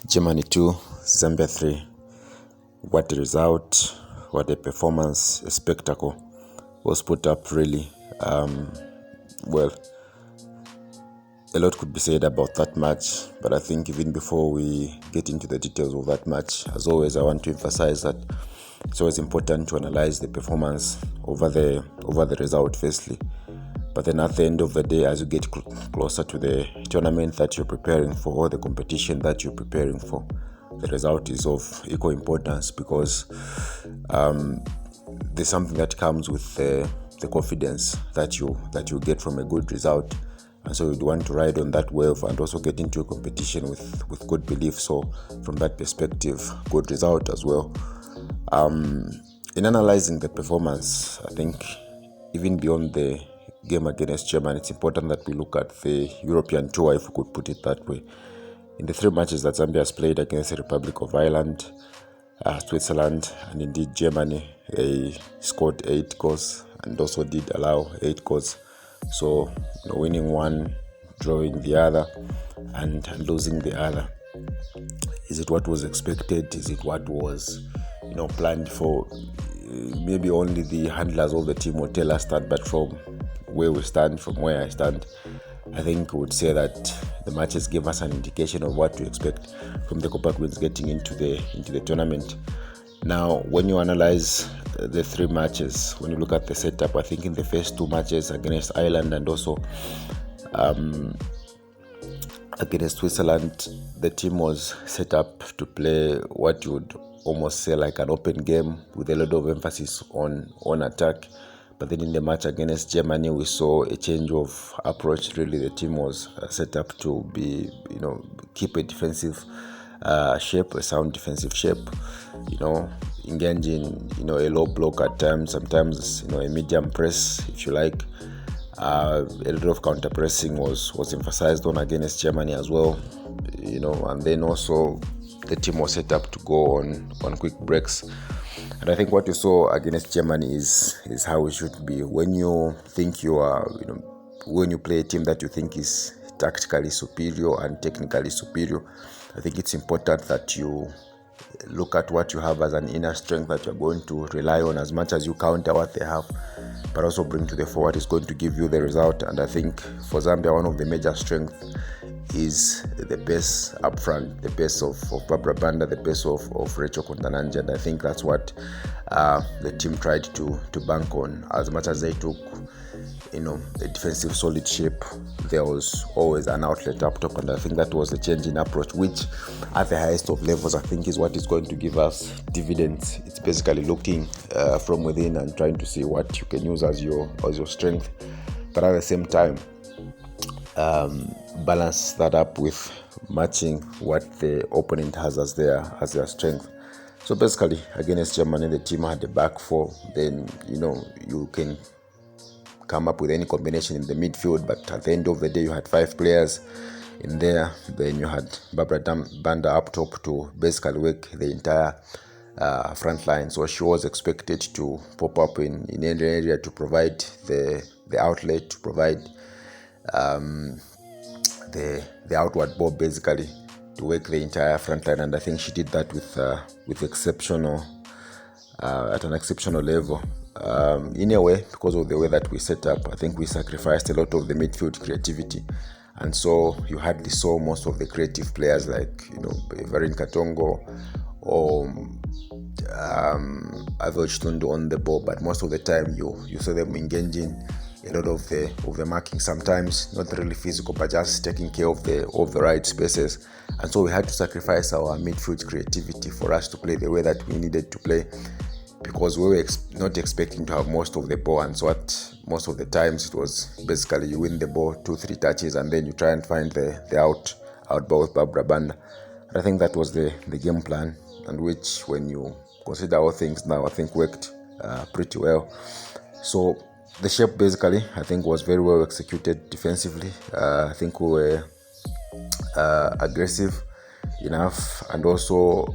Germany 2, Zambia 3. What a result, what a performance, a spectacle was put up really. Well, a lot could be said about that match, but I think even before we get into the details of that match, as always, I want to emphasize that it's always important to analyze the performance over the result firstly. But then at the end of the day, as you get closer to the tournament that you're preparing for, or the competition that you're preparing for, the result is of equal importance, because there's something that comes with the confidence that you get from a good result. And so you'd want to ride on that wave and also get into a competition with good belief. So from that perspective, good result as well. In analyzing the performance, I think even beyond the game against Germany, it's important that we look at the European tour, if we could put it that way. In the 3 matches that Zambia has played against the Republic of Ireland, Switzerland, and indeed Germany, they scored 8 goals and also did allow 8 goals. So, winning one, drawing the other, and losing the other. Is it what was expected? Is it what was, planned for? Maybe only the handlers of the team will tell us that, but from where we stand, from where I stand, I think we would say that the matches give us an indication of what to expect from the Copa Queens getting into the tournament. Now, when you analyze the 3 matches, when you look at the setup, I think in the first 2 matches against Ireland and also against Switzerland, the team was set up to play what you would almost say like an open game with a lot of emphasis on attack. But then in the match against Germany, we saw a change of approach. Really, the team was set up to be, keep a defensive shape, a sound defensive shape, engaging, a low block at times, sometimes, a medium press, if you like. A lot of counter pressing was emphasized on against Germany as well, and then also the team was set up to go on quick breaks. And I think what you saw against Germany is how it should be. When you think when you play a team that you think is tactically superior and technically superior, I think it's important that you look at what you have as an inner strength that you're going to rely on as much as you counter what they have, but also bring to the fore what is going to give you the result. And I think for Zambia, one of the major strengths is the pace up front, the pace of Barbara Banda, the pace of Rachel Kontananje. And I think that's what the team tried to bank on. As much as they took a defensive solid shape, there was always an outlet up top, and I think that was the change in approach, which at the highest of levels I think is what is going to give us dividends. It's basically looking from within and trying to see what you can use as your strength, but at the same time balance that up with matching what the opponent has as their strength. So basically against Germany, the team had the back 4. Then you can come up with any combination in the midfield, but at the end of the day you had 5 players in there. Then you had Barbara Banda up top to basically work the entire front line. So she was expected to pop up in any area to provide the outlet, to provide the outward ball, basically to work the entire front line. And I think she did that with exceptional at an exceptional level. In a way, because of the way that we set up, I think we sacrificed a lot of the midfield creativity, and so you hardly saw most of the creative players like Varin Katongo or Avil Chitundo on the ball, but most of the time you saw them engaging a lot of the marking, sometimes not really physical, but just taking care of the right spaces. And so we had to sacrifice our midfield creativity for us to play the way that we needed to play, because we were not expecting to have most of the ball. And so most of the times it was basically you win the ball 2-3 touches and then you try and find the out ball with Barbara Banda. And I think that was the game plan, and which, when you consider all things now, I think worked pretty well. So the shape basically, I think, was very well executed defensively. I think we were aggressive, enough, and also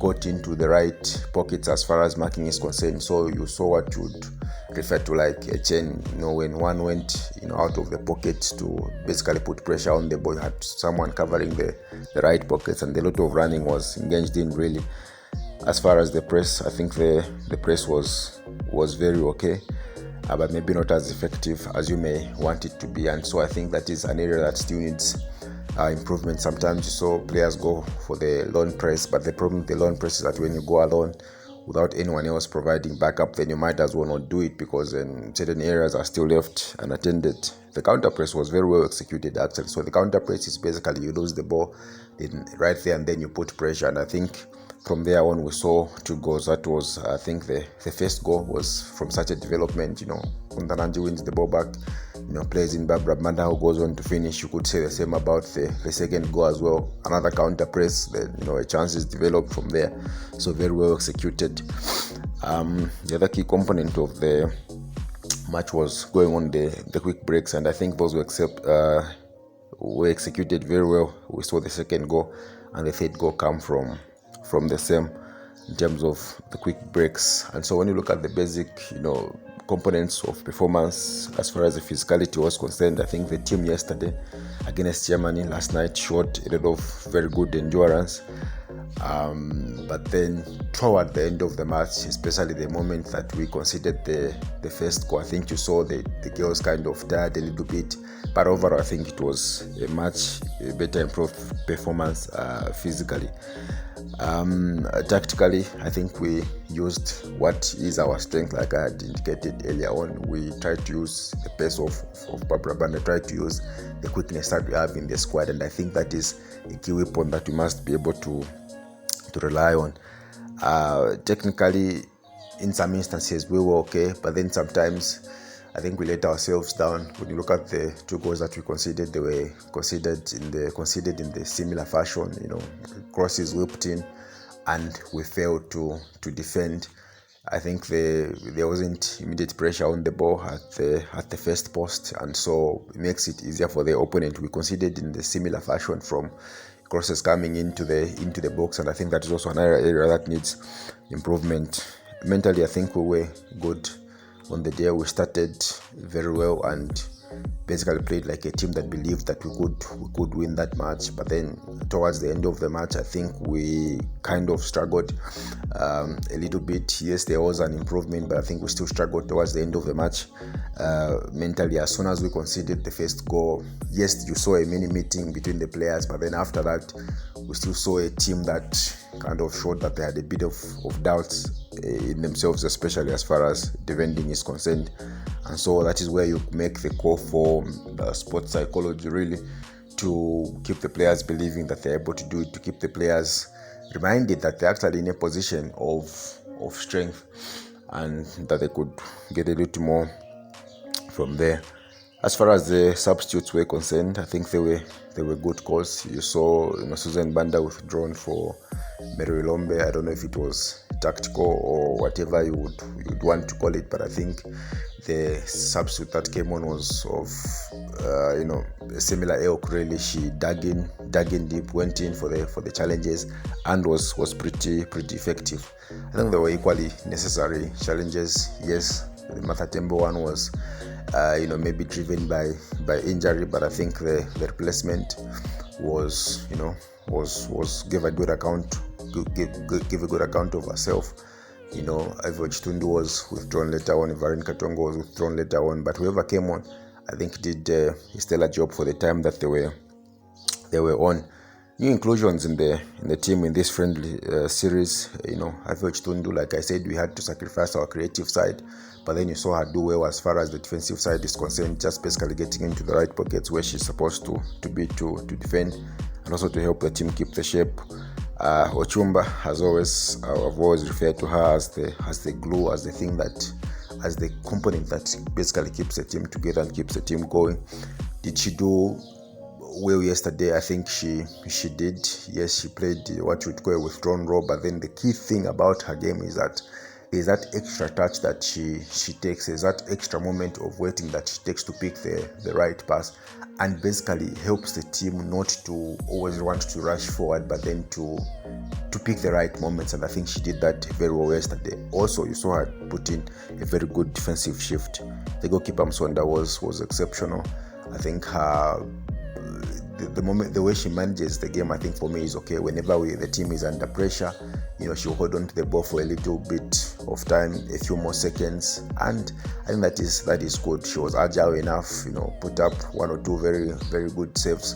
got into the right pockets as far as marking is concerned. So you saw what you would refer to like a chain, when one went out of the pocket to basically put pressure on the ball, you had someone covering the right pockets, and a lot of running was engaged in really. As far as the press, I think the press was very okay, but maybe not as effective as you may want it to be. And so I think that is an area that still needs improvement. Sometimes you saw players go for the lone press, but the problem with the lone press is that when you go alone without anyone else providing backup, then you might as well not do it, because certain areas are still left unattended. The counter press was very well executed actually. So the counter press is basically you lose the ball right there and then you put pressure, and I think from there on we saw 2 goals. That was, I think, the first goal was from such a development. Kundananji wins the ball back, plays in Barbara Manda, who goes on to finish. You could say the same about the second goal as well. Another counter press, then a chance is developed from there. So very well executed. The other key component of the match was going on the quick breaks, and I think those were executed very well. We saw the second goal and the third goal come from the same in terms of the quick breaks. And so when you look at the basic components of performance as far as the physicality was concerned, I think the team yesterday against Germany last night showed a lot of very good endurance, but then toward the end of the match, especially the moment that we conceded the first goal, I think you saw the girls kind of tired a little bit, but overall I think it was a much better improved performance physically. Tactically, I think we used what is our strength, like I had indicated earlier on. We tried to use the pace of Barbara Banda, tried to use the quickness that we have in the squad, and I think that is a key weapon that we must be able to rely on. Technically, in some instances we were okay, but then sometimes I think we let ourselves down. When you look at the 2 goals that we conceded, they were conceded in the similar fashion. Crosses whipped in, and we failed to defend. I think there wasn't immediate pressure on the ball at the first post, and so it makes it easier for the opponent. We conceded in the similar fashion from crosses coming into the box, and I think that is also another area that needs improvement. Mentally, I think we were good on the day. We started very well and basically played like a team that believed that we could win that match, but then towards the end of the match I think we kind of struggled a little bit. Yes, there was an improvement, but I think we still struggled towards the end of the match mentally. As soon as we conceded the first goal, yes, you saw a mini meeting between the players, but then after that we still saw a team that kind of showed that they had a bit of doubts in themselves, especially as far as defending is concerned. And so that is where you make the call for sports psychology, really, to keep the players believing that they're able to do it, to keep the players reminded that they're actually in a position of strength and that they could get a little more from there. As far as the substitutes were concerned, I think they were good calls. You saw Susan Banda withdrawn for Mary Lombe. I don't know if it was tactical or whatever you would want to call it, but I think the substitute that came on was of a similar ilk, really. She dug in deep, went in for the challenges, and was pretty effective. I think they were equally necessary challenges. Yes, the Martha Tembo one was maybe driven by injury, but I think the replacement was give a good account of herself. Ivory Chitundu was withdrawn later on, Ivarin Katongo was withdrawn later on, but whoever came on, I think did a stellar job for the time that they were on. New inclusions in the team in this friendly series. Ivory Chitundu, like I said, we had to sacrifice our creative side, but then you saw her do well as far as the defensive side is concerned, just basically getting into the right pockets where she's supposed to be to defend, and also to help the team keep the shape. Ochumba, as always, I've always referred to her as the glue, as the component that basically keeps the team together and keeps the team going. Did she do well yesterday? I think she did. Yes, she played what you would call a withdrawn role, but then the key thing about her game is that extra touch that she takes, is that extra moment of waiting that she takes to pick the right pass. and basically helps the team not to always want to rush forward, but then to pick the right moments. And I think she did that very well yesterday. Also, you saw her put in a very good defensive shift. The goalkeeper Msonda was exceptional. I think the way she manages the game, I think for me is okay. Whenever the team is under pressure, she'll hold on to the ball for a little bit of time, a few more seconds, and I think that is good. She was agile enough, put up one or two very, very good saves.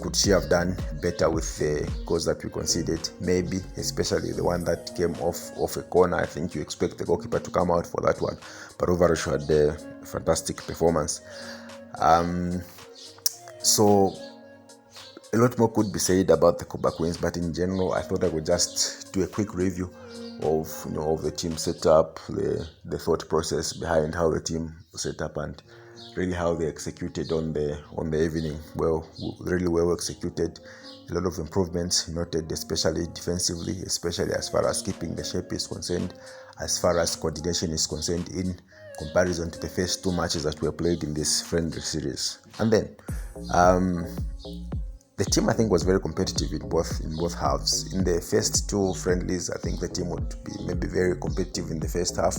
Could she have done better with the goals that we conceded? Maybe, especially the one that came off a corner. I think you expect the goalkeeper to come out for that one, but overall she had a fantastic performance. So a lot more could be said about the Cuba Queens, but in general, I thought I would just do a quick review of the team setup, the thought process behind how the team was set up, and really how they executed on the evening. Really well executed. A lot of improvements noted, especially defensively, especially as far as keeping the shape is concerned, as far as coordination is concerned, in comparison to the first two matches that were played in this friendly series. And then the team, I think, was very competitive in both halves. In the first two friendlies, I think the team would be maybe very competitive in the first half,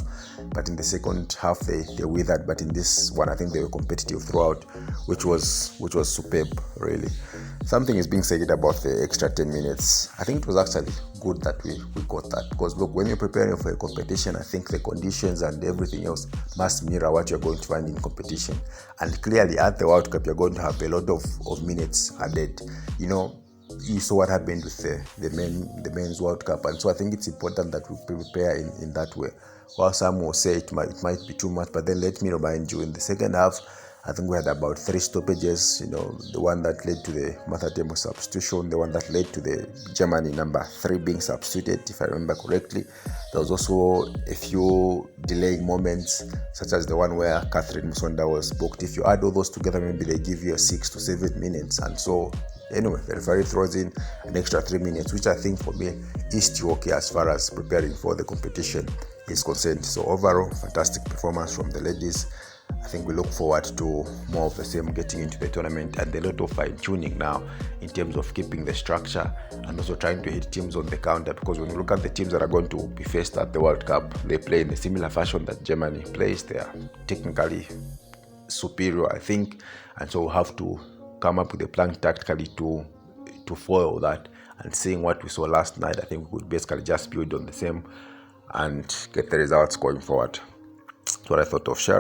but in the second half they withered. But in this one, I think they were competitive throughout, which was superb, really. Something is being said about the extra 10 minutes. I think it was actually good that we got that, because look, when you're preparing for a competition, I think the conditions and everything else must mirror what you're going to find in competition. And clearly at the World Cup, you're going to have a lot of minutes added. You saw what happened with the men's World Cup, and so I think it's important that we prepare in that way. While some will say it might be too much, but then let me remind you, in the second half, I think we had about 3 stoppages, the one that led to the Martha Temo substitution, the one that led to the Germany number 3 being substituted, if I remember correctly. There was also a few delaying moments, such as the one where Catherine Musonda was booked. If you add all those together, maybe they give you 6 to 7 minutes. And so, anyway, the referee throws in an extra 3 minutes, which I think for me is still okay as far as preparing for the competition is concerned. So overall, fantastic performance from the ladies. I think we look forward to more of the same getting into the tournament, and a lot of fine-tuning now in terms of keeping the structure and also trying to hit teams on the counter, because when you look at the teams that are going to be faced at the World Cup, they play in a similar fashion that Germany plays. They are technically superior, I think, and so we'll have to come up with a plan tactically to foil that. And seeing what we saw last night, I think we could basically just build on the same and get the results going forward. That's what I thought of sharing.